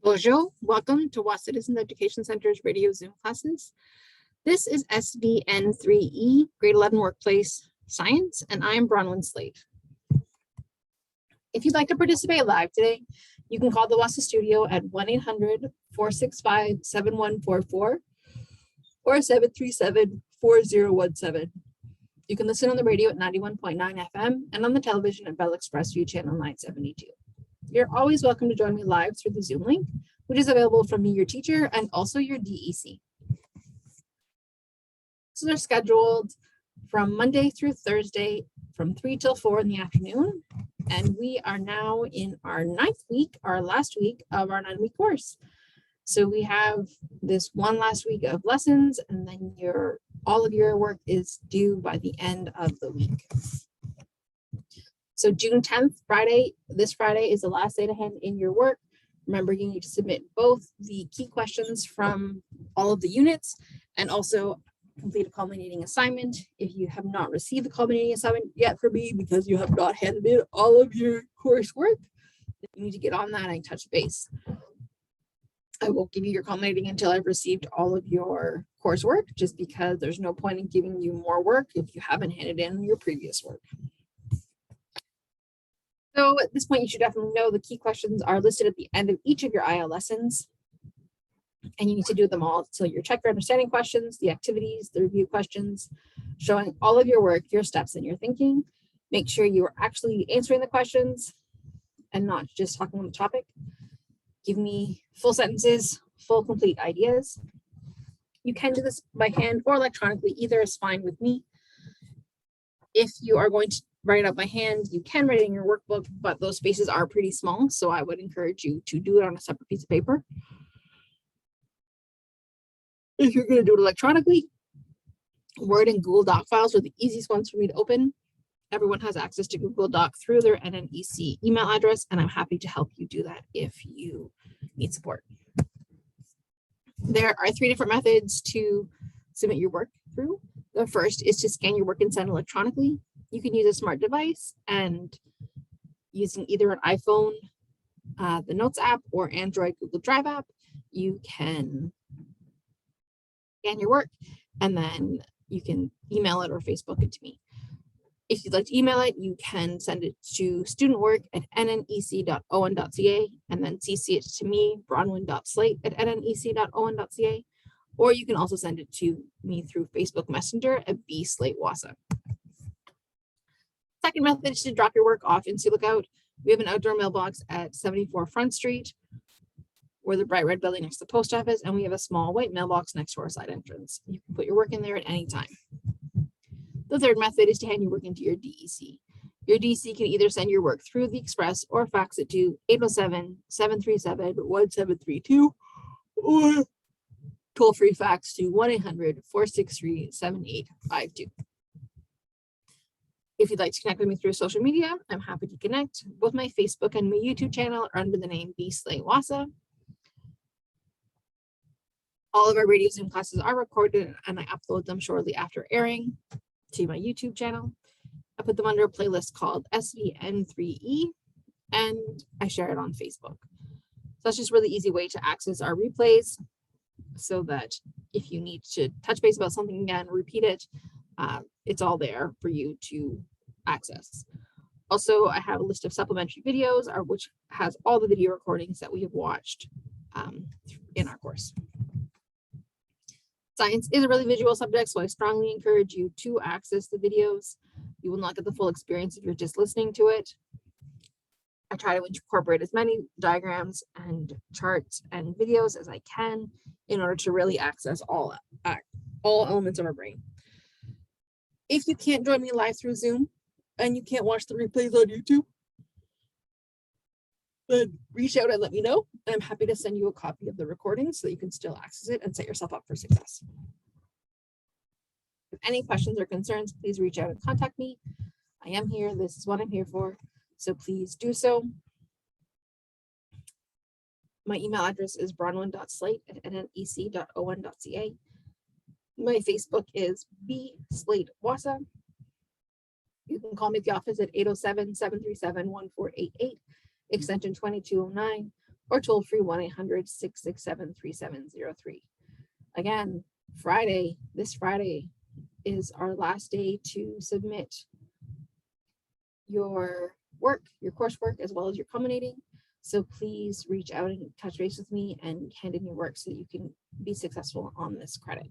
Bonjour, welcome to Wahsa Citizens Education Center's radio Zoom classes. This is SVN3E, grade 11 workplace science, and I'm Bronwyn Slade. If you'd like to participate live today, you can call the Wahsa studio at 1-800-465-7144 or 737-4017. You can listen on the radio at 91.9 FM and on the television at Bell Express View Channel 972. You're always welcome to join me live through the Zoom link, which is available from me, your teacher, and also your DEC. So they're scheduled from Monday through Thursday from 3 till 4 in the afternoon. And we are now in our 9th week, our last week of our 9-week course. So we have this one last week of lessons, and then all of your work is due by the end of the week. So June 10th, Friday, this Friday is the last day to hand in your work. Remember, you need to submit both the key questions from all of the units and also complete a culminating assignment. If you have not received the culminating assignment yet from me because you have not handed in all of your coursework, you need to get on that and touch base. I won't give you your culminating until I've received all of your coursework, just because there's no point in giving you more work if you haven't handed in your previous work. So at this point, you should definitely know the key questions are listed at the end of each of your IL lessons, and you need to do them all. So your check your understanding questions, the activities, the review questions, showing all of your work, your steps, and your thinking. Make sure you are actually answering the questions and not just talking on the topic. Give me full sentences, full complete ideas. You can do this by hand or electronically, either is fine with me. If you are going to write it up by hand, you can write it in your workbook, but those spaces are pretty small, so I would encourage you to do it on a separate piece of paper. If you're going to do it electronically, Word and Google Doc files are the easiest ones for me to open. Everyone has access to Google Doc through their NNEC email address, and I'm happy to help you do that if you need support. There are 3 different methods to submit your work through. The first is to scan your work and send electronically. You can use a smart device, and using either an iPhone, the Notes app, or Android Google Drive app, you can scan your work, and then you can email it or Facebook it to me. If you'd like to email it, you can send it to studentwork@nnec.on.ca and then CC it to me, bronwyn.slate@nnec.on.ca, or you can also send it to me through Facebook Messenger at bslatewahsa. Second method is to drop your work off in Sea Lookout. We have an outdoor mailbox at 74 Front Street, or the bright red building next to the post office, and we have a small white mailbox next to our side entrance. You can put your work in there at any time. The third method is to hand your work into your DEC. Your DEC can either send your work through the Express or fax it to 807-737-1732 or toll-free fax to 1-800-463-7852. If you'd like to connect with me through social media, I'm happy to connect. Both my Facebook and my YouTube channel are under the name bslatewahsa. All of our radio Zoom classes are recorded, and I upload them shortly after airing to my YouTube channel. I put them under a playlist called SVN3E, and I share it on Facebook. So that's just a really easy way to access our replays, so that if you need to touch base about something again, repeat it, it's all there for you to access. Also, I have a list of supplementary videos, which has all the video recordings that we have watched in our course. Science is a really visual subject, so I strongly encourage you to access the videos. You will not get the full experience if you're just listening to it. I try to incorporate as many diagrams and charts and videos as I can in order to really access all elements of our brain. If you can't join me live through Zoom and you can't watch the replays on YouTube, then reach out and let me know. And I'm happy to send you a copy of the recording so that you can still access it and set yourself up for success. If any questions or concerns, please reach out and contact me. I am here. This is what I'm here for. So please do so. My email address is bronwyn.slate@nnec.on.ca. My Facebook is bslatewahsa. You can call me at the office at 807-737-1488, extension 2209, or toll free 1-800-667-3703. Again, this Friday is our last day to submit your work, your coursework, as well as your culminating. So please reach out and touch base with me and hand in your work so that you can be successful on this credit.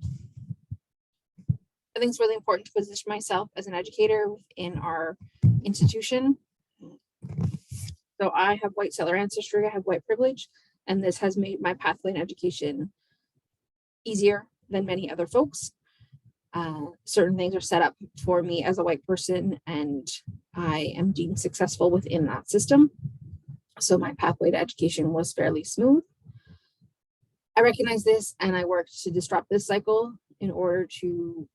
I think it's really important to position myself as an educator within our institution. So I have white settler ancestry, I have white privilege, and this has made my pathway in education easier than many other folks. Certain things are set up for me as a white person, and I am deemed successful within that system. So my pathway to education was fairly smooth. I recognize this and I worked to disrupt this cycle in order to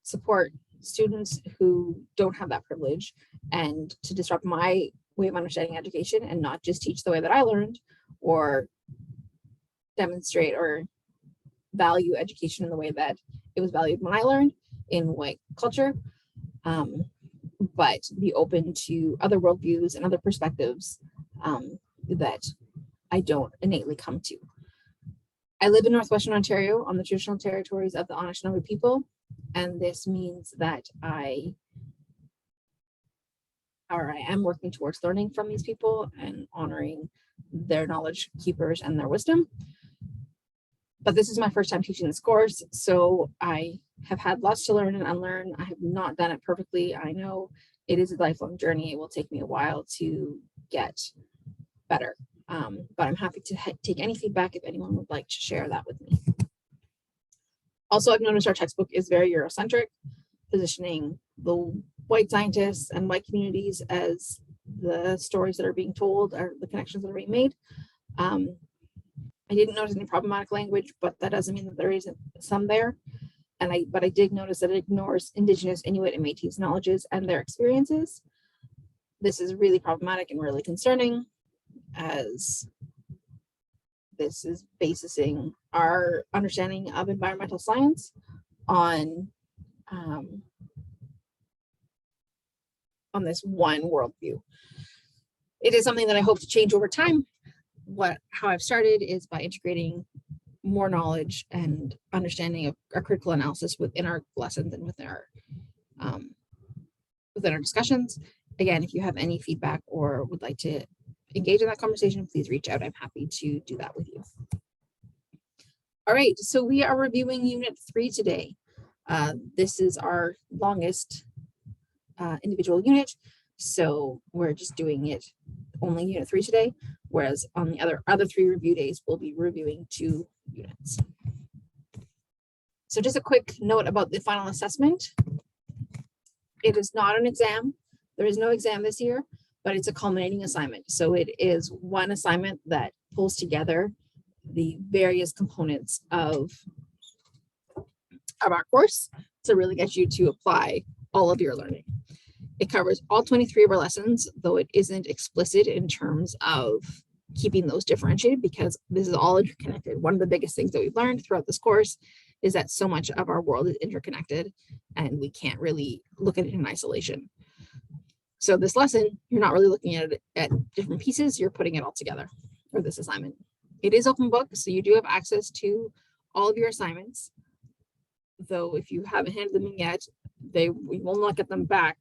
support students who don't have that privilege and to disrupt my way of understanding education and not just teach the way that I learned or demonstrate or value education in the way that it was valued when I learned in white culture, but be open to other worldviews and other perspectives that I don't innately come to. I live in Northwestern Ontario on the traditional territories of the Anishinaabe people, and this means that I am working towards learning from these people and honoring their knowledge keepers and their wisdom. But this is my first time teaching this course, so I have had lots to learn and unlearn. I have not done it perfectly. I know it is a lifelong journey. It will take me a while to get better, but I'm happy to take any feedback if anyone would like to share that with me. Also, I've noticed our textbook is very Eurocentric, positioning the white scientists and white communities as the stories that are being told or the connections that are being made. I didn't notice any problematic language, but that doesn't mean that there isn't some there. But I did notice that it ignores Indigenous, Inuit, and Métis knowledges and their experiences. This is really problematic and really concerning, as this is basing our understanding of environmental science on this one worldview. It is something that I hope to change over time. How I've started is by integrating more knowledge and understanding of our critical analysis within our lessons and within our discussions. Again, if you have any feedback or would like to engage in that conversation, please reach out. I'm happy to do that with you. All right, so we are reviewing Unit 3 today. This is our longest individual unit, so we're just doing it only Unit 3 today, whereas on the other 3 review days, we'll be reviewing 2 units. So just a quick note about the final assessment. It is not an exam. There is no exam this year, but it's a culminating assignment. So it is one assignment that pulls together the various components of our course to really get you to apply all of your learning. It covers all 23 of our lessons, though it isn't explicit in terms of keeping those differentiated because this is all interconnected. One of the biggest things that we've learned throughout this course is that so much of our world is interconnected and we can't really look at it in isolation. So this lesson, you're not really looking at it at different pieces, you're putting it all together for this assignment. It is open book, so you do have access to all of your assignments, though if you haven't handed them in yet, we will not get them back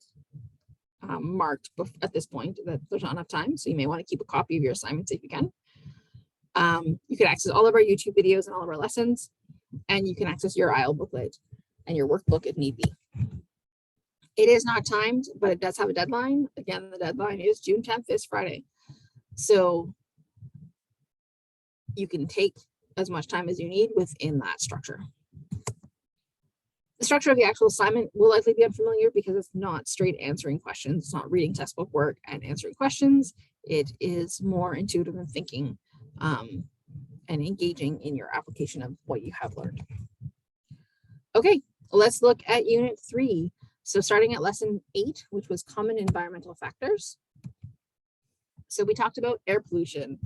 marked at this point, that there's not enough time, so you may want to keep a copy of your assignments if you can. You can access all of our YouTube videos and all of our lessons, and you can access your IEL booklet and your workbook if need be. It is not timed, but it does have a deadline. Again, the deadline is June 10th, this Friday. So you can take as much time as you need within that structure. The structure of the actual assignment will likely be unfamiliar because it's not straight answering questions. It's not reading textbook work and answering questions. It is more intuitive and thinking and engaging in your application of what you have learned. Okay, let's look at Unit 3. So starting at Lesson 8, which was Common Environmental Factors. So we talked about air pollution.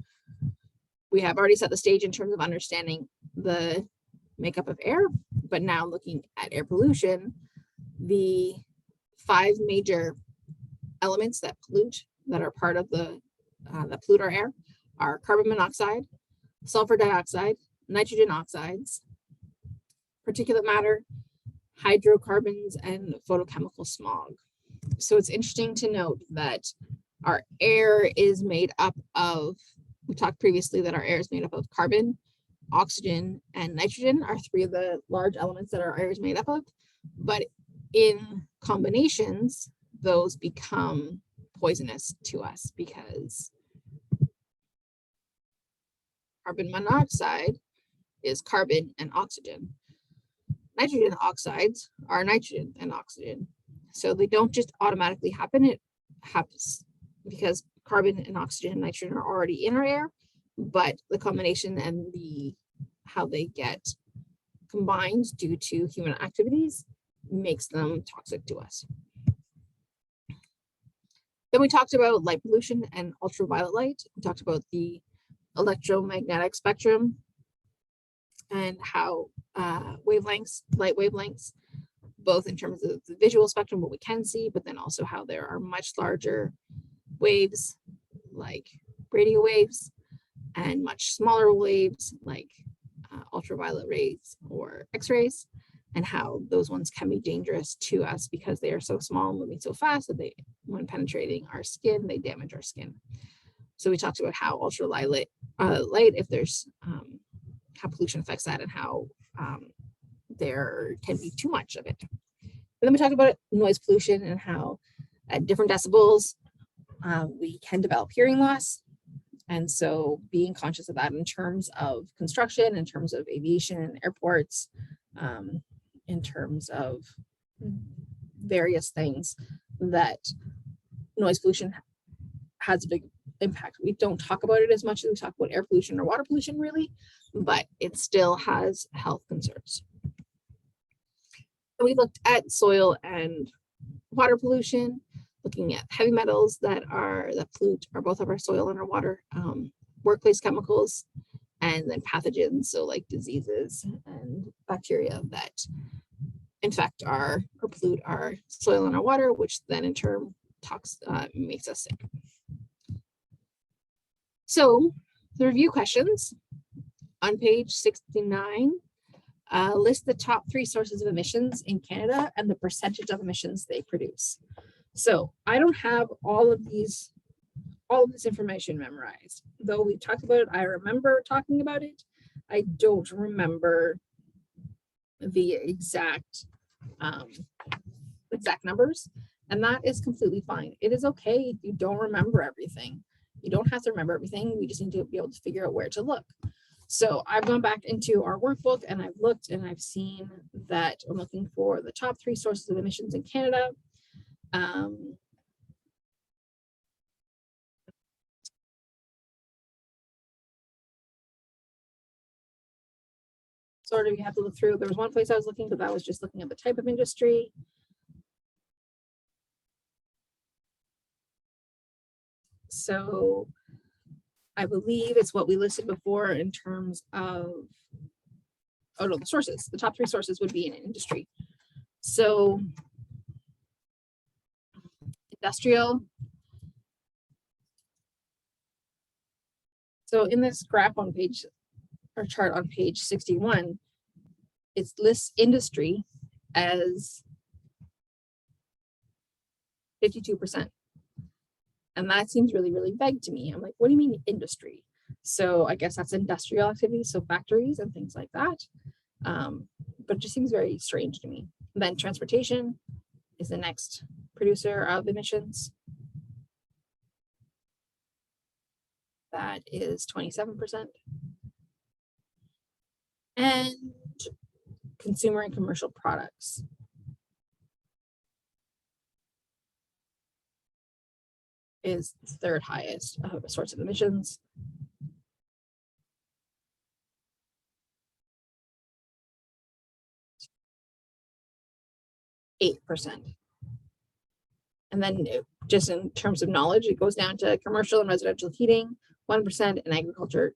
We have already set the stage in terms of understanding the makeup of air, but now looking at air pollution, the 5 major elements that pollute, that are part of that pollute our air, are carbon monoxide, sulfur dioxide, nitrogen oxides, particulate matter, hydrocarbons, and photochemical smog. So it's interesting to note that our air is made up of, we talked previously that our air is made up of carbon, oxygen, and nitrogen are three of the large elements that our air is made up of. But in combinations, those become poisonous to us because carbon monoxide is carbon and oxygen. Nitrogen oxides are nitrogen and oxygen. So they don't just automatically happen. It happens because carbon and oxygen and nitrogen are already in our air, but the combination and how they get combined due to human activities makes them toxic to us. Then we talked about light pollution and ultraviolet light. We talked about the electromagnetic spectrum and how wavelengths, light wavelengths, both in terms of the visual spectrum, what we can see, but then also how there are much larger waves like radio waves and much smaller waves like ultraviolet rays or X-rays, and how those ones can be dangerous to us because they are so small and moving so fast that when penetrating our skin, they damage our skin. So we talked about how ultraviolet light, if there's how pollution affects that and how there can be too much of it. And then we talked about noise pollution and how at different decibels, we can develop hearing loss. And so being conscious of that in terms of construction, in terms of aviation, airports, in terms of various things, that noise pollution has a big impact. We don't talk about it as much as we talk about air pollution or water pollution really, but it still has health concerns. We looked at soil and water pollution, looking at heavy metals that pollute both of our soil and our water, workplace chemicals, and then pathogens, so like diseases and bacteria that infect or pollute our soil and our water, which then in turn makes us sick. So the review questions on page 69 list the top 3 sources of emissions in Canada and the percentage of emissions they produce. So I don't have all of this information memorized, though we talked about it. I remember talking about it. I don't remember the exact numbers, and that is completely fine. It is okay if you don't remember everything. You don't have to remember everything. We just need to be able to figure out where to look. So I've gone back into our workbook and I've looked and I've seen that I'm looking for the top 3 sources of emissions in Canada. Sort of, you have to look through. There was one place I was looking, but that was just looking at the type of industry. So I believe it's what we listed before in terms of, oh no, the sources. The top 3 sources would be in industry. So industrial. So in this graph on page, or chart on page 61, it lists industry as 52%. And that seems really, really vague to me. I'm like, what do you mean industry? So I guess that's industrial activities, so factories and things like that. But it just seems very strange to me. And then transportation is the next producer of emissions. That is 27%. And consumer and commercial products is the 3rd highest source of emissions. %. And then just in terms of knowledge, it goes down to commercial and residential heating, 1%, and agriculture,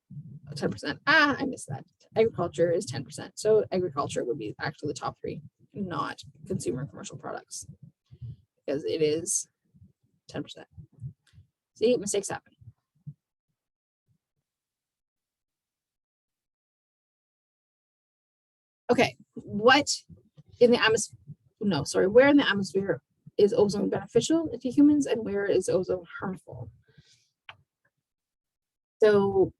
10%. I missed that. Agriculture is 10%. So agriculture would be actually the top 3, not consumer and commercial products, because it is 10%. See, mistakes happen. Okay, what in the atmosphere, no, sorry, where in the atmosphere is ozone beneficial to humans and where is ozone harmful? So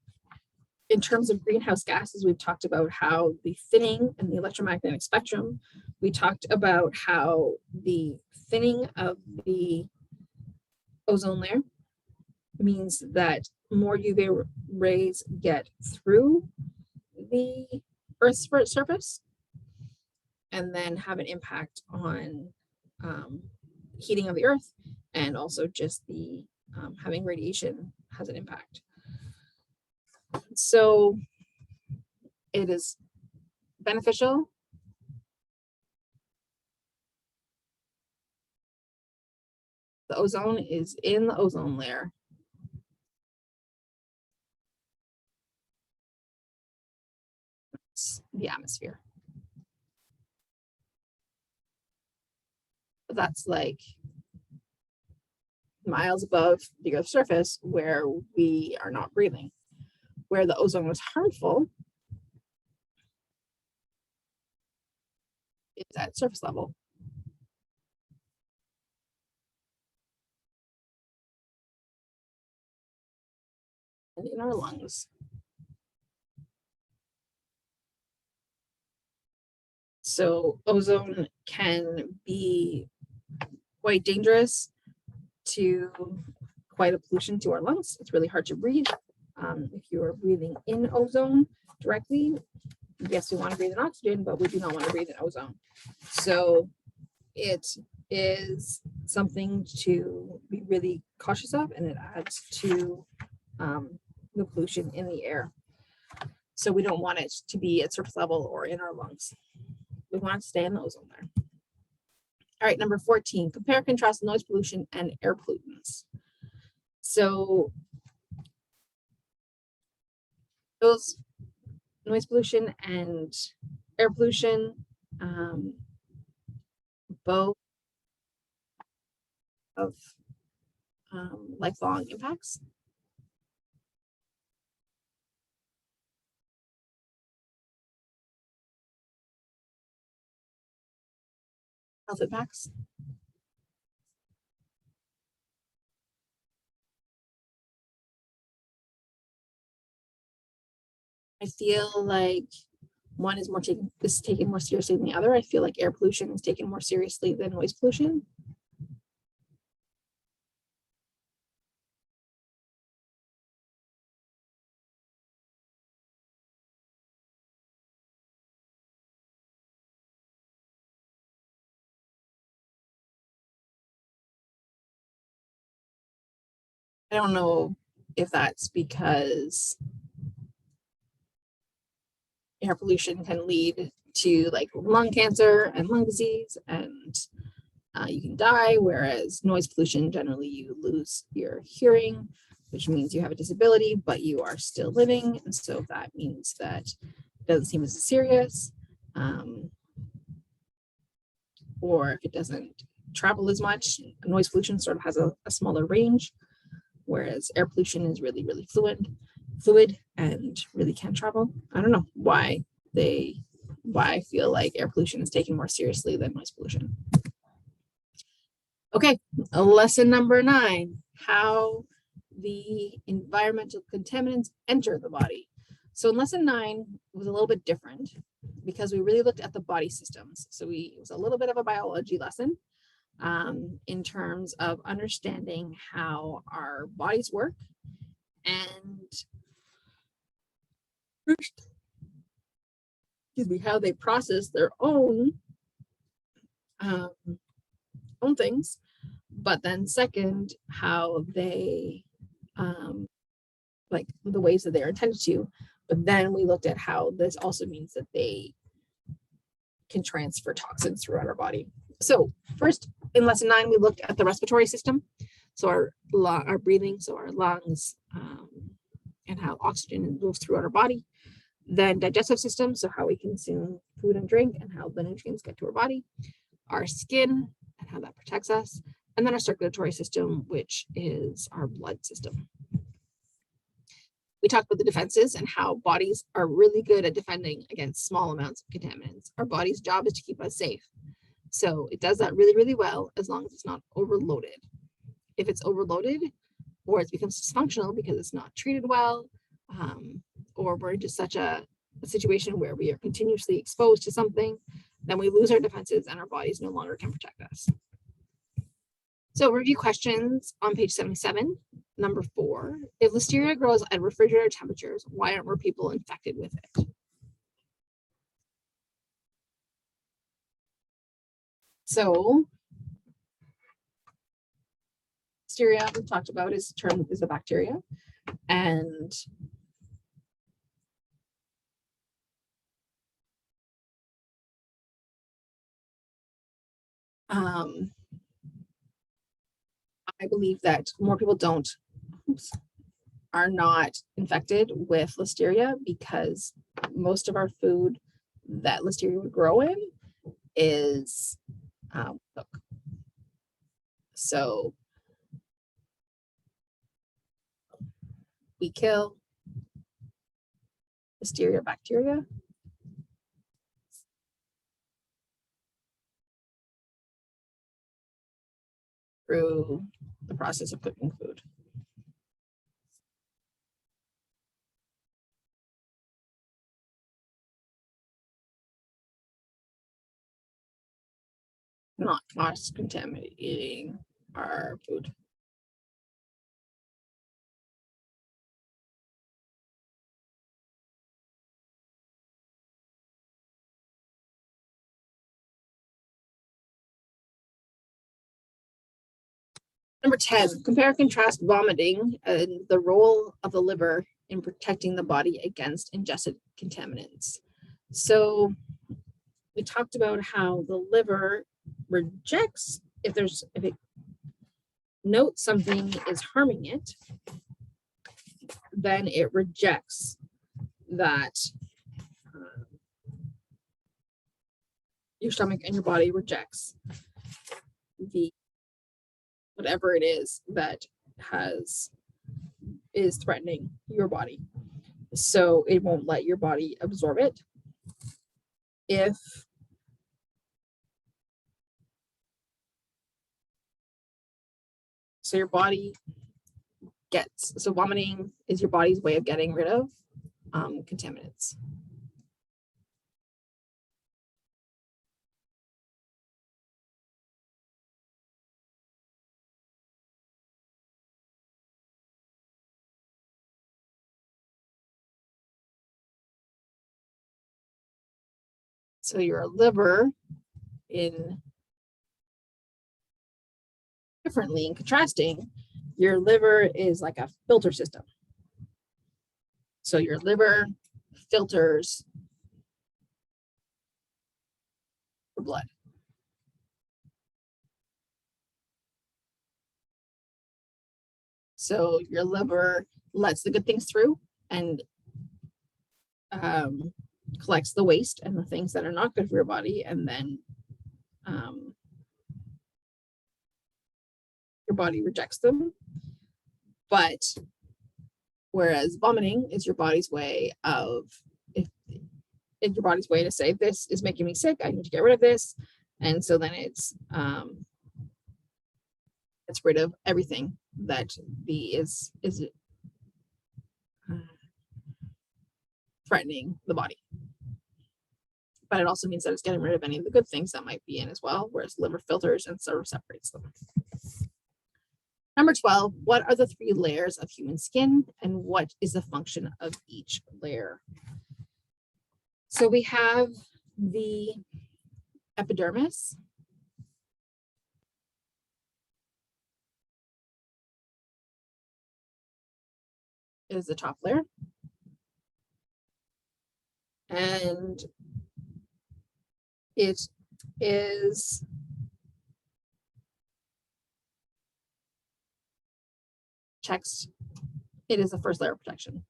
in terms of greenhouse gases, we've talked about how the thinning and the electromagnetic spectrum, we talked about how the thinning of the ozone layer means that more UV rays get through the Earth's surface and then have an impact on heating of the Earth, and also just the having radiation has an impact. So it is beneficial. The ozone is in the ozone layer. It's the atmosphere. But that's like miles above the Earth's surface where we are not breathing. Where the ozone was harmful is at surface level. And in our lungs. So ozone can be quite dangerous to quite a pollution to our lungs. It's really hard to breathe. If you are breathing in ozone directly, yes, we want to breathe in oxygen, but we do not want to breathe in ozone. So it is something to be really cautious of, and it adds to the pollution in the air. So we don't want it to be at surface level or in our lungs. We want it to stay in the ozone layer. All right, number 14, compare and contrast noise pollution and air pollutants. So those noise pollution and air pollution, both of lifelong impacts. Health impacts. I feel like one is taken more seriously than the other. I feel like air pollution is taken more seriously than noise pollution. I don't know if that's because air pollution can lead to like lung cancer and lung disease, and you can die, whereas noise pollution, generally you lose your hearing, which means you have a disability, but you are still living. And so that means that it doesn't seem as serious, or if it doesn't travel as much, noise pollution sort of has a smaller range, whereas air pollution is really, really fluid and really can travel. I don't know why I feel like air pollution is taken more seriously than noise pollution. Okay, lesson number 9, how the environmental contaminants enter the body. So in lesson 9 was a little bit different because we really looked at the body systems. So it was a little bit of a biology lesson in terms of understanding how our bodies work and how they process their own things, but then second, how they like the ways that they're intended to. But then we looked at how this also means that they can transfer toxins throughout our body. So first, in lesson 9, we looked at the respiratory system, so our breathing, so our lungs, and how oxygen moves throughout our body. Then digestive system, so how we consume food and drink and how the nutrients get to our body. Our skin and how that protects us. And then our circulatory system, which is our blood system. We talked about the defenses and how bodies are really good at defending against small amounts of contaminants. Our body's job is to keep us safe. So it does that really, really well as long as it's not overloaded. If it's overloaded or it becomes dysfunctional because it's not treated well, or we're in just such a situation where we are continuously exposed to something, then we lose our defenses and our bodies no longer can protect us. So review questions on page 77. Number 4, if listeria grows at refrigerator temperatures, why aren't more people infected with it? So listeria, we talked about, is a bacteria, and I believe that more people are not infected with listeria because most of our food that listeria would grow in is milk. So we kill listeria bacteria through the process of cooking food. Not cross-contaminating our food. Number 10, compare and contrast vomiting and the role of the liver in protecting the body against ingested contaminants. So we talked about how the liver rejects if it notes something is harming it, then it rejects that. Your stomach and your body rejects the whatever it is that is threatening your body. So it won't let your body absorb it. So your body vomiting is your body's way of getting rid of contaminants. So your liver, in contrasting, your liver is like a filter system. So your liver filters your blood. So your liver lets the good things through and collects the waste and the things that are not good for your body, and then your body rejects them. But whereas vomiting is your body's way to say, this is making me sick, I need to get rid of this. And so then it's rid of everything that is threatening the body. But it also means that it's getting rid of any of the good things that might be in as well, whereas liver filters and sort of separates them. Number 12, what are the 3 layers of human skin and what is the function of each layer? So we have the epidermis. Is the top layer. And it is the first layer of protection.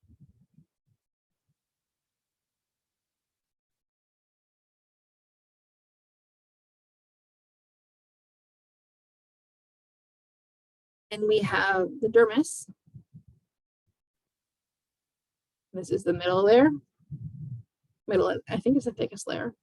And we have the dermis, This is the middle layer. Middle, I think it's the thickest layer.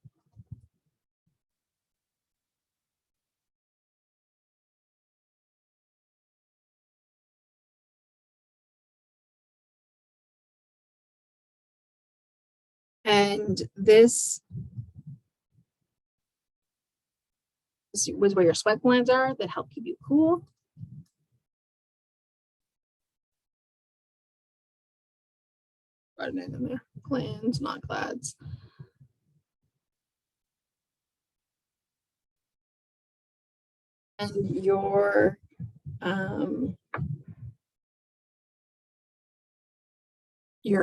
And this was where your sweat glands are that help keep you cool. Right in there. Glands, not glads. And your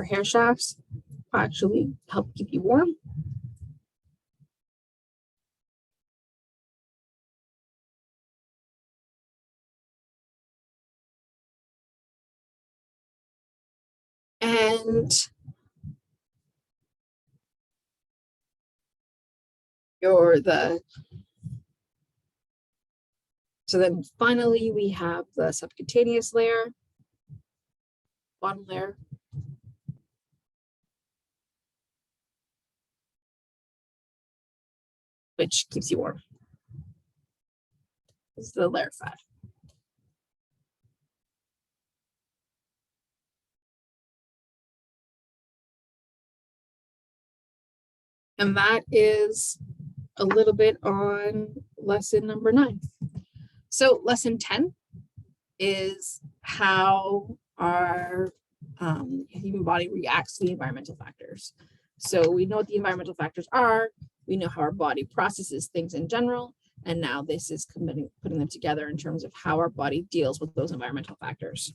hair shafts actually help keep you warm. And so then finally we have the subcutaneous layer, bottom layer. Which keeps you warm. This is the layer of fat. And that is a little bit on lesson number 9. So lesson 10 is how our human body reacts to the environmental factors. So we know what the environmental factors are, we know how our body processes things in general, and now this is putting them together in terms of how our body deals with those environmental factors.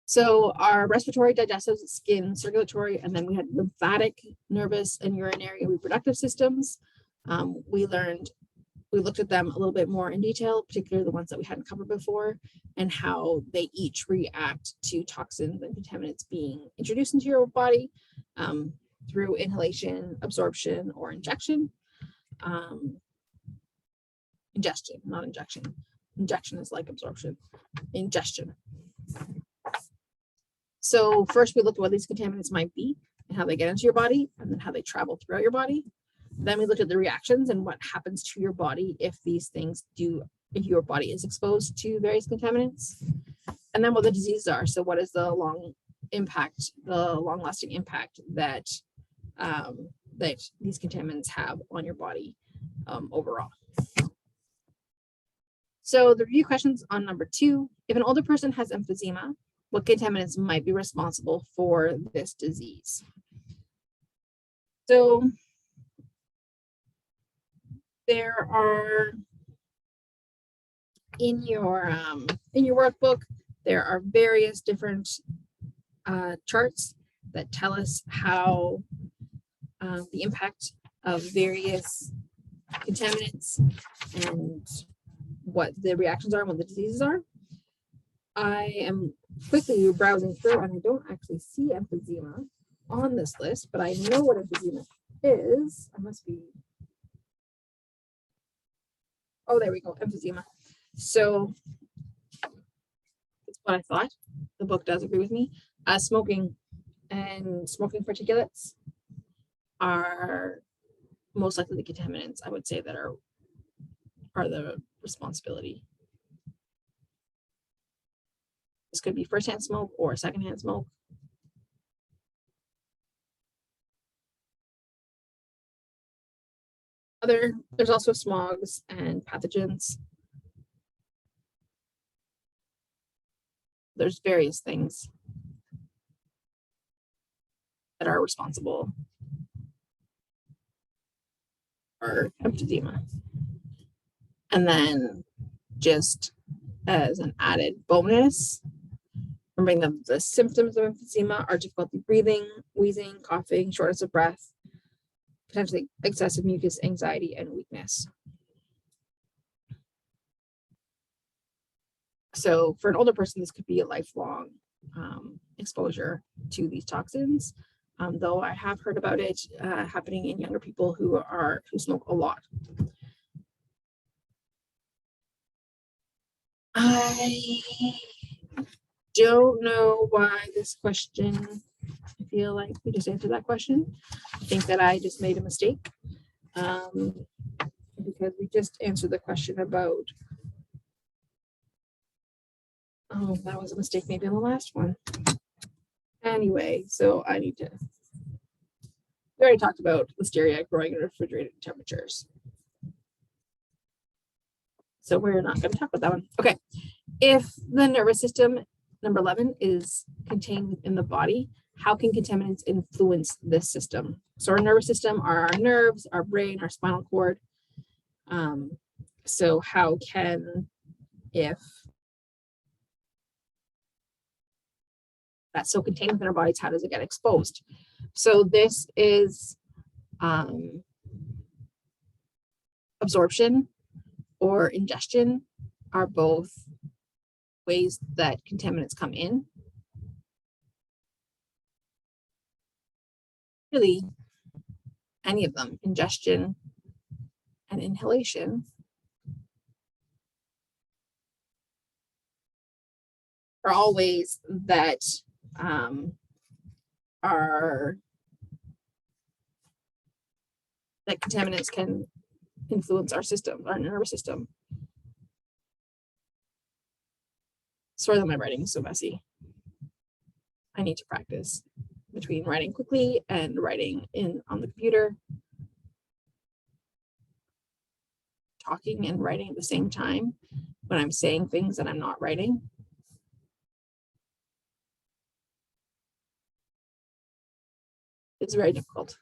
So our respiratory, digestive, skin, circulatory, and then we had lymphatic, nervous, and urinary and reproductive systems. We looked at them a little bit more in detail, particularly the ones that we hadn't covered before, and how they each react to toxins and contaminants being introduced into your body through inhalation, absorption, or injection. Ingestion, not injection. Injection is like absorption. Ingestion. So first we looked at what these contaminants might be and how they get into your body, and then how they travel throughout your body. Then we looked at the reactions and what happens to your body if these things if your body is exposed to various contaminants. And then what the diseases are. So what is the long-lasting impact that that these contaminants have on your body overall. So the review questions on number 2, if an older person has emphysema, what contaminants might be responsible for this disease? So there are in your workbook, there are various different charts that tell us how the impact of various contaminants and what the reactions are and what the diseases are. I am quickly browsing through and I don't actually see emphysema on this list, but I know what emphysema is. I must be. Oh, there we go, emphysema. So it's what I thought. The book does agree with me. Smoking and smoking particulates are most likely the contaminants, I would say, that are the responsibility. This could be firsthand smoke or secondhand smoke. There's also smogs and pathogens. There's various things that are responsible for emphysema. And then just as an added bonus, remembering the symptoms of emphysema are difficulty breathing, wheezing, coughing, shortness of breath, potentially excessive mucus, anxiety, and weakness. So for an older person, this could be a lifelong exposure to these toxins, though I have heard about it happening in younger people who smoke a lot. don't know why this question, I feel like we just answered that question. I think that I just made a mistake because we just answered the question about, oh, that was a mistake maybe in the last one. Anyway, so I need to, we already talked about listeria growing at refrigerated temperatures. So we're not going to talk about that one. Okay. If the nervous system, number 11, is contained within the body, how can contaminants influence this system? So our nervous system are our nerves, our brain, our spinal cord. So how can, if that's so contained within our bodies, how does it get exposed? So this is absorption or ingestion are both ways that contaminants come in. Really, any of them, ingestion and inhalation, are all ways that contaminants can influence our system, our nervous system. Sorry that my writing is so messy. I need to practice between writing quickly and writing on the computer. Talking and writing at the same time when I'm saying things that I'm not writing. It's very difficult.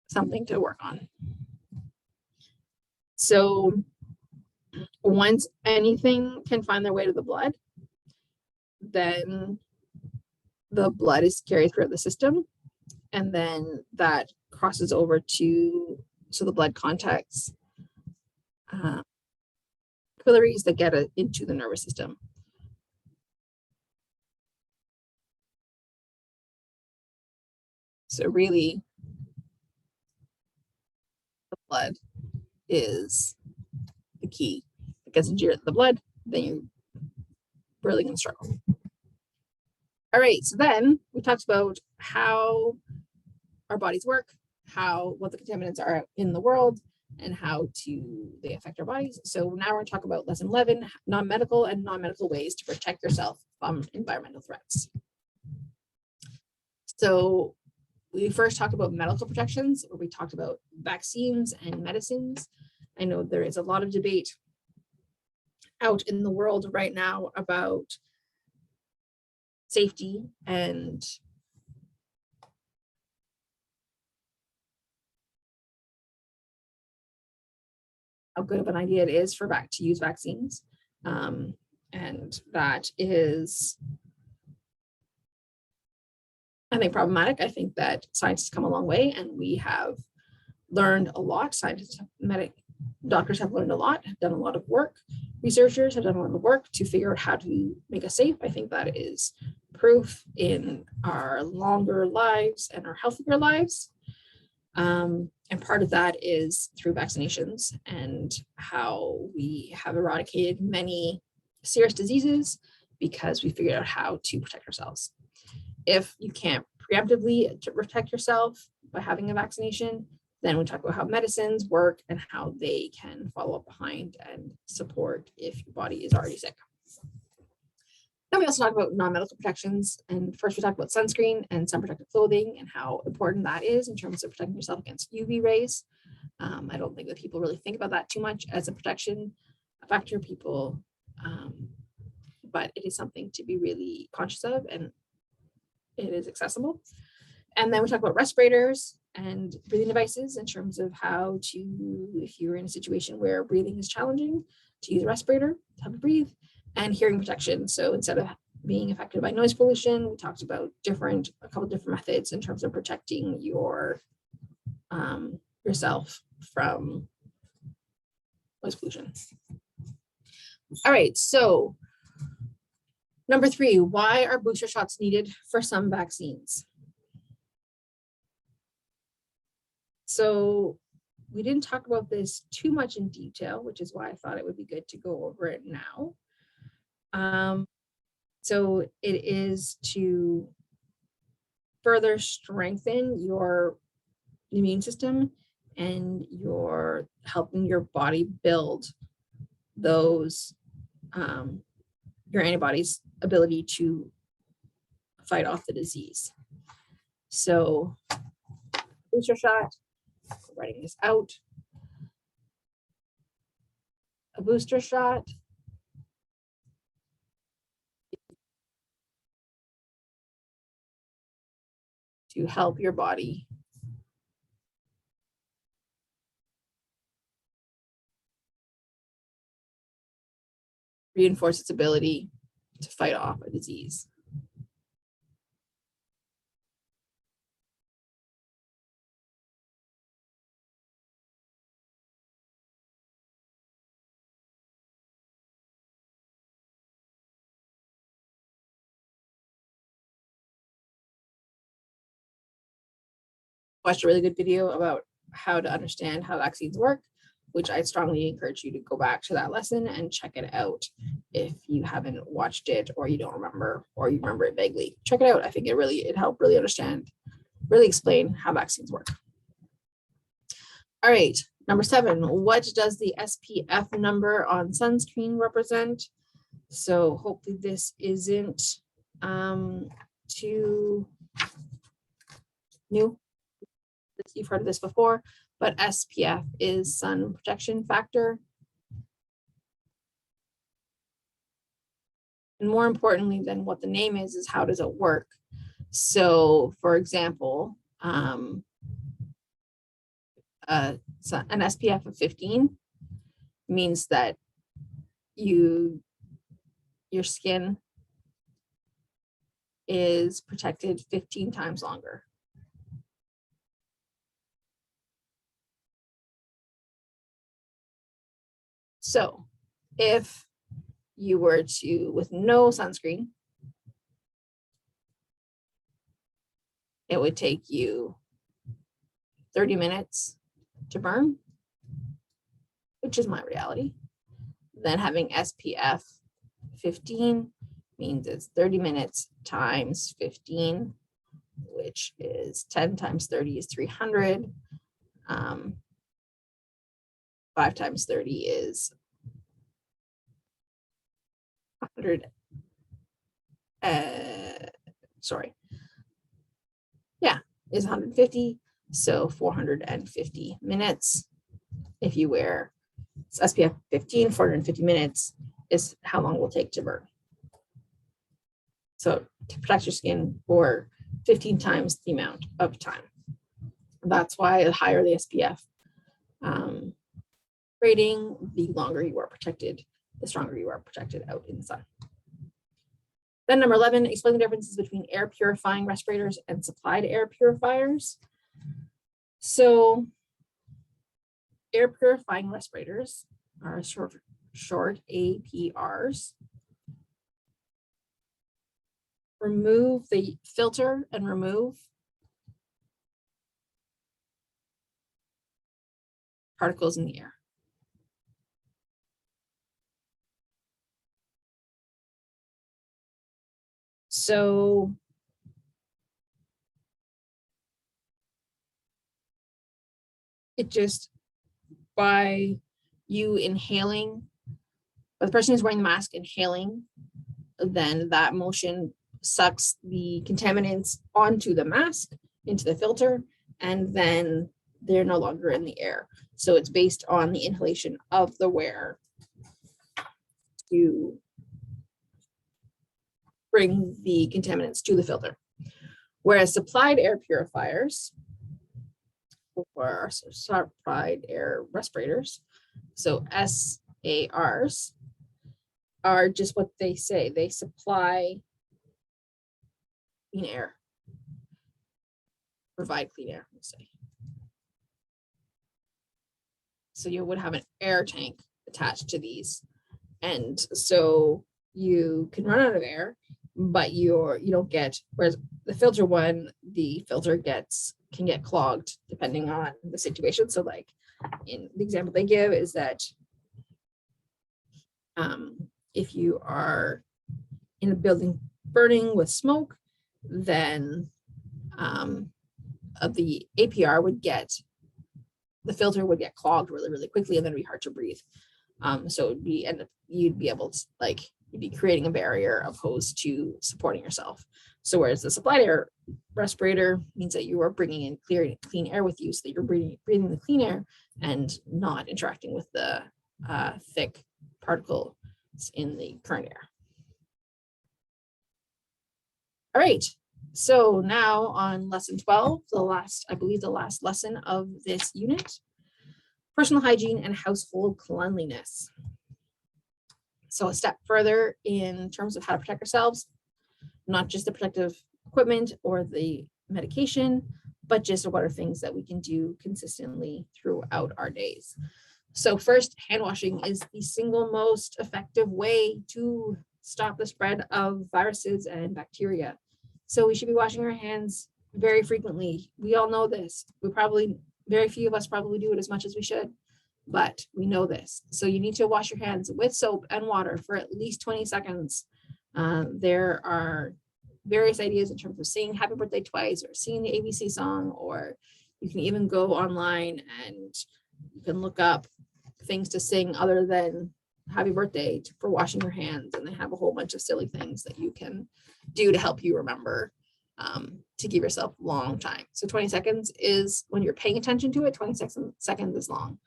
Something to work on. So once anything can find their way to the blood, then the blood is carried throughout the system, and then that crosses over to, so the blood contacts capillaries that get it into the nervous system. So really, the blood is the key. If it gets into the blood, then you're really going to struggle. All right, so then we talked about how our bodies work, what the contaminants are in the world, and how they affect our bodies. So now we're going to talk about lesson 11, non-medical and non-medical ways to protect yourself from environmental threats. So we first talked about medical protections, where we talked about vaccines and medicines. I know there is a lot of debate out in the world right now about safety and how good of an idea it is to use vaccines. And that is, I think, problematic. I think that science has come a long way, and we have learned a lot. Doctors have learned a lot, have done a lot of work. Researchers have done a lot of work to figure out how to make us safe. I think that is proof in our longer lives and our healthier lives. And part of that is through vaccinations and how we have eradicated many serious diseases because we figured out how to protect ourselves. If you can't preemptively protect yourself by having a vaccination, then we talk about how medicines work and how they can follow up behind and support if your body is already sick. Then we also talk about non-medical protections. And first we talk about sunscreen and sun protective clothing and how important that is in terms of protecting yourself against UV rays. I don't think that people really think about that too much as a protection factor, but it is something to be really conscious of, and it is accessible. And then we talk about respirators and breathing devices in terms of how to, if you're in a situation where breathing is challenging, to use a respirator to help you breathe, and hearing protection. So instead of being affected by noise pollution, we talked about a couple different methods in terms of protecting yourself from noise pollution. All right, so number 3, why are booster shots needed for some vaccines? So we didn't talk about this too much in detail, which is why I thought it would be good to go over it now. So it is to further strengthen your immune system, and you're helping your body build those your antibodies' ability to fight off the disease. So booster shot, writing this out. A booster shot to help your body reinforce its ability to fight off a disease. Watched a really good video about how to understand how vaccines work, which I strongly encourage you to go back to that lesson and check it out if you haven't watched it, or you don't remember, or you remember it vaguely. Check it out. I think it helped really understand, really explain how vaccines work. All right, number 7, what does the SPF number on sunscreen represent? So hopefully this isn't too new. You've heard of this before, but SPF is sun protection factor. And more importantly than what the name is how does it work? So for example, an SPF of 15 means that your skin is protected 15 times longer. So if you were to, with no sunscreen, it would take you 30 minutes to burn, which is my reality. Then having SPF 15 means it's 30 minutes times 15, which is 10 times 30 is 300. 5 times 30 is 100. Is 150. So 450 minutes. If you wear SPF 15, 450 minutes is how long it will take to burn. So to protect your skin for 15 times the amount of time. That's why the higher the SPF rating, the longer you are protected, the stronger you are protected out in the sun. Then number 11, explain the differences between air purifying respirators and supplied air purifiers. So air purifying respirators are short APRs. Remove the filter and remove particles in the air. So it just, by you inhaling, or the person who's wearing the mask inhaling, then that motion sucks the contaminants onto the mask, into the filter, and then they're no longer in the air. So it's based on the inhalation of the wearer to bring the contaminants to the filter. Whereas supplied air purifiers, or supplied air respirators, so SARs, are just what they say. They supply clean air, provide clean air, we'll say. So you would have an air tank attached to these. And so you can run out of air, but you don't get, whereas the filter one, the filter can get clogged depending on the situation. So like In the example they give is that if you are in a building burning with smoke, then the APR would get, the filter would get clogged really, really quickly, and then it'd be hard to breathe. So it'd be, and you'd be able to, like, you'd be creating a barrier opposed to supporting yourself. So whereas the supplied air respirator means that you are bringing in clean air with you, so that you're breathing the clean air and not interacting with the thick particles in the current air. All right, so now on lesson 12, I believe the last lesson of this unit, personal hygiene and household cleanliness. So a step further in terms of how to protect ourselves, not just the protective equipment or the medication, but just what are things that we can do consistently throughout our days. So first, hand washing is the single most effective way to stop the spread of viruses and bacteria. So we should be washing our hands very frequently. We all know this. Very few of us probably do it as much as we should, but we know this. So you need to wash your hands with soap and water for at least 20 seconds. There are various ideas in terms of saying happy birthday twice or singing the ABC song, or you can even go online and you can look up things to sing other than happy birthday for washing your hands. And they have a whole bunch of silly things that you can do to help you remember to give yourself a long time. So 20 seconds is when you're paying attention to it, 20 seconds is long.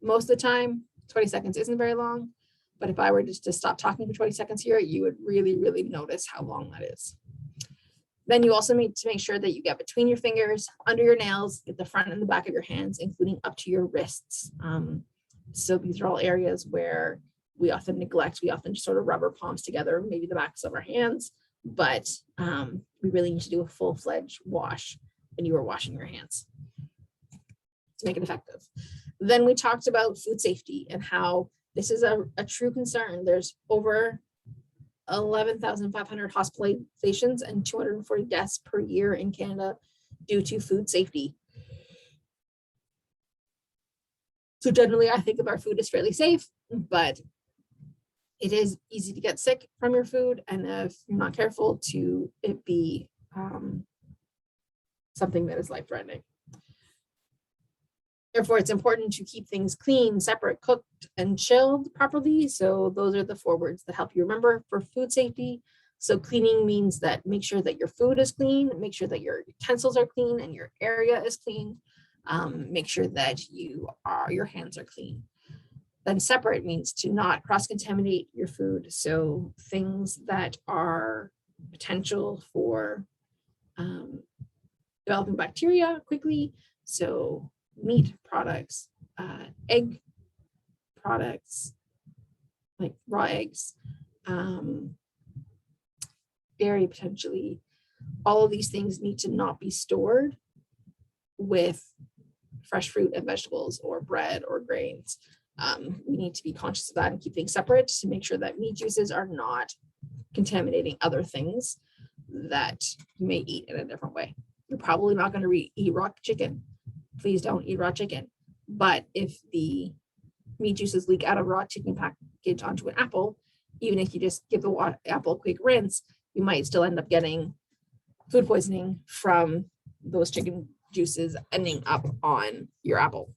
Most of the time, 20 seconds isn't very long, but if I were just to stop talking for 20 seconds here, you would really, really notice how long that is. Then you also need to make sure that you get between your fingers, under your nails, get the front and the back of your hands, including up to your wrists. So these are all areas where we often neglect. We often just sort of rub our palms together, maybe the backs of our hands, but we really need to do a full-fledged wash when you are washing your hands to make it effective. Then we talked about food safety and how this is a true concern. There's over 11,500 hospitalizations and 240 deaths per year in Canada due to food safety. So generally, I think of our food as fairly safe, but it is easy to get sick from your food, and if you're not careful, to it be something that is life-threatening. Therefore, it's important to keep things clean, separate, cooked, and chilled properly. So those are the 4 words that help you remember for food safety. So cleaning means that make sure that your food is clean, make sure that your utensils are clean and your area is clean. Make sure that your hands are clean. Then separate means to not cross-contaminate your food. So things that are potential for developing bacteria quickly. So meat products, egg products, like raw eggs, dairy potentially. All of these things need to not be stored with fresh fruit and vegetables or bread or grains. We need to be conscious of that and keep things separate to make sure that meat juices are not contaminating other things that you may eat in a different way. You're probably not going to eat raw chicken. Please don't eat raw chicken. But if the meat juices leak out of raw chicken package onto an apple, even if you just give the apple a quick rinse, you might still end up getting food poisoning from those chicken juices ending up on your apple.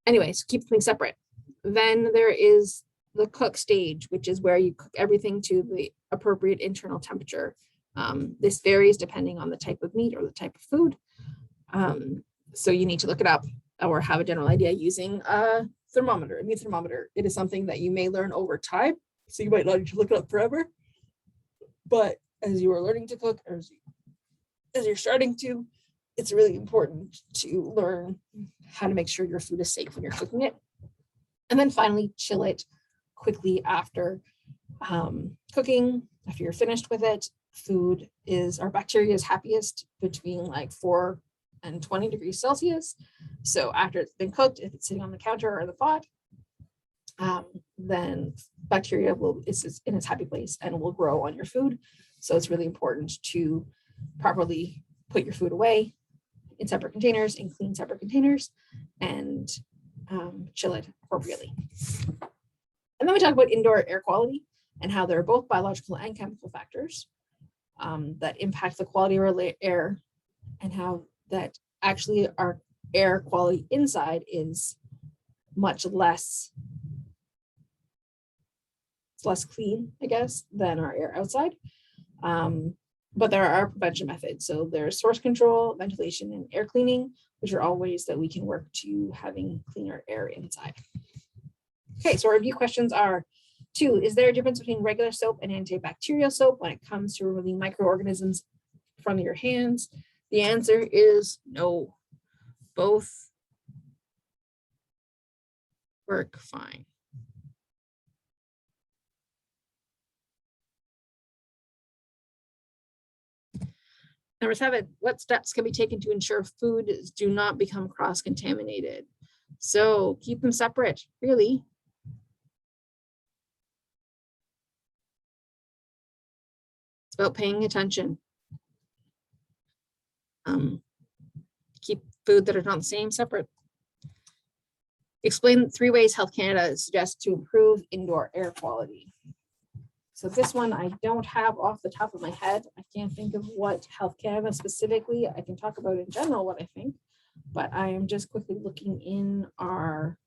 Anyways, keep things separate. Then there is the cook stage, which is where you cook everything to the appropriate internal temperature. This varies depending on the type of meat or the type of food. So you need to look it up or have a general idea using a thermometer, a meat thermometer. It is something that you may learn over time, so you might not need to look it up forever. But as you are learning to cook, or as you're starting to, it's really important to learn how to make sure your food is safe when you're cooking it. And then finally, chill it quickly after cooking, after you're finished with it. Our bacteria is happiest between like 4 and 20 degrees Celsius. So after it's been cooked, if it's sitting on the counter or the pot, then bacteria is in its happy place and will grow on your food. So it's really important to properly put your food away in separate containers and clean separate containers and chill it appropriately. And then we talk about indoor air quality and how there are both biological and chemical factors that impact the quality of our air, and how that actually our air quality inside is much less clean, I guess, than our air outside. But there are prevention methods. So there's source control, ventilation, and air cleaning, which are all ways that we can work to having cleaner air inside. Okay, so our review questions are: 2, is there a difference between regular soap and antibacterial soap when it comes to removing microorganisms from your hands? The answer is no. Both work fine. Number 7, what steps can be taken to ensure foods do not become cross-contaminated? So keep them separate, really. It's about paying attention. Keep food that are not the same separate. Explain 3 ways Health Canada suggests to improve indoor air quality. So this one I don't have off the top of my head. I can't think of what Health Canada specifically. I can talk about in general what I think, but I am just quickly looking in our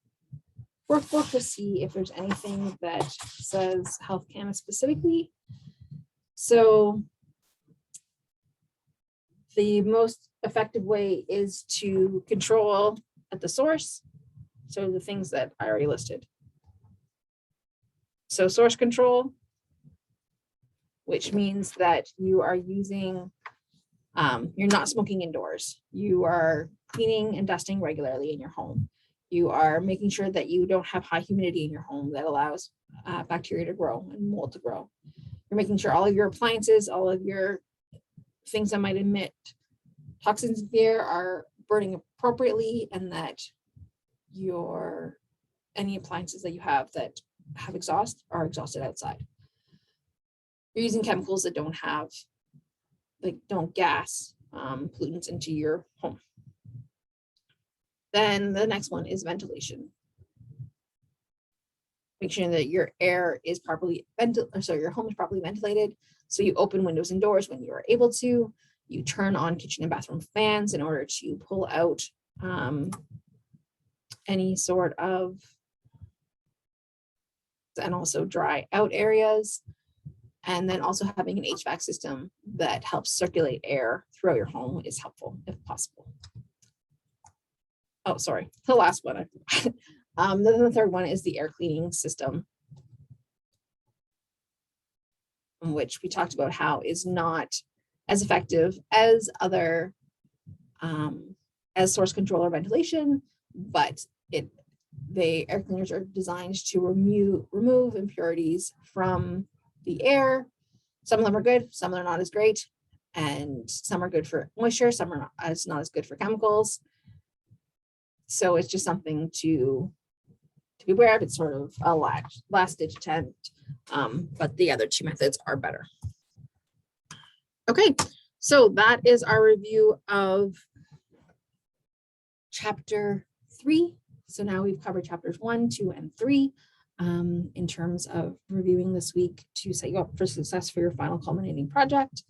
workbook to see if there's anything that says Health Canada specifically. So the most effective way is to control at the source. So the things that I already listed. So source control, which means that you are using, you're not smoking indoors. You are cleaning and dusting regularly in your home. You are making sure that you don't have high humidity in your home that allows bacteria to grow and mold to grow. You're making sure all of your appliances, all of your things that might emit toxins in the air are burning appropriately, and that any appliances that you have that have exhaust are exhausted outside. You're using chemicals that don't gas pollutants into your home. Then the next one is ventilation. Make sure that your air is properly your home is properly ventilated. So you open windows and doors when you are able to. You turn on kitchen and bathroom fans in order to pull out any sort of, and also dry out areas. And then also having an HVAC system that helps circulate air throughout your home is helpful if possible. Oh, sorry, the last one. Then the third one is the air cleaning system, which we talked about how is not as effective as other as source control or ventilation, but air cleaners are designed to remove impurities from the air. Some of them are good, some are not as great, and some are good for moisture, some are not as good for chemicals. So it's just something to be aware of. It's sort of a last ditch attempt, but the other 2 methods are better. Okay, so that is our review of chapter 3. So now we've covered chapters 1, 2, and 3 in terms of reviewing this week to set you up for success for your final culminating project.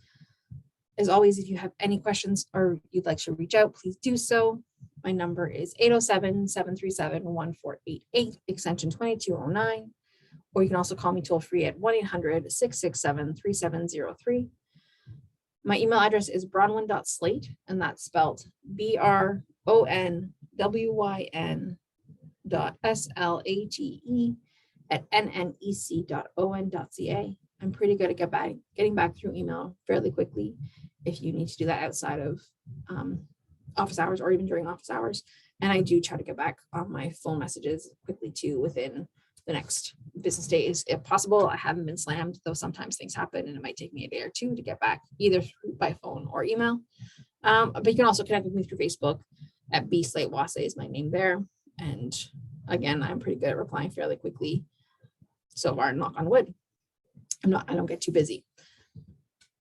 As always, if you have any questions or you'd like to reach out, please do so. My number is 807-737-1488, extension 2209, or you can also call me toll free at 1-800-667-3703. My email address is bronwyn.slate, and that's spelled BRONWYN.SLATE@nnec.on.ca. I'm pretty good at getting back through email fairly quickly if you need to do that outside of office hours or even during office hours. And I do try to get back on my phone messages quickly too within the next business days if possible. I haven't been slammed, though sometimes things happen and it might take me a day or 2 to get back either by phone or email. But you can also connect with me through Facebook at Wahsa is my name there. And again, I'm pretty good at replying fairly quickly. So far, knock on wood, I don't get too busy.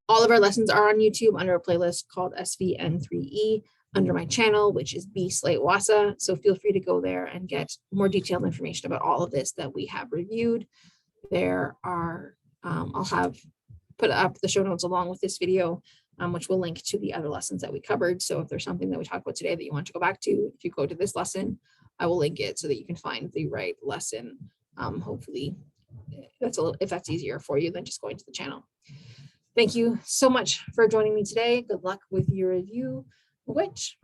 All of our lessons are on YouTube under a playlist called SVN3E. under my channel, which is B/Wahsa. So feel free to go there and get more detailed information about all of this that we have reviewed. There are, I'll have put up the show notes along with this video, which will link to the other lessons that we covered. So if there's something that we talked about today that you want to go back to, if you go to this lesson, I will link it so that you can find the right lesson. Hopefully if that's easier for you than just going to the channel. Thank you so much for joining me today. Good luck with your review, which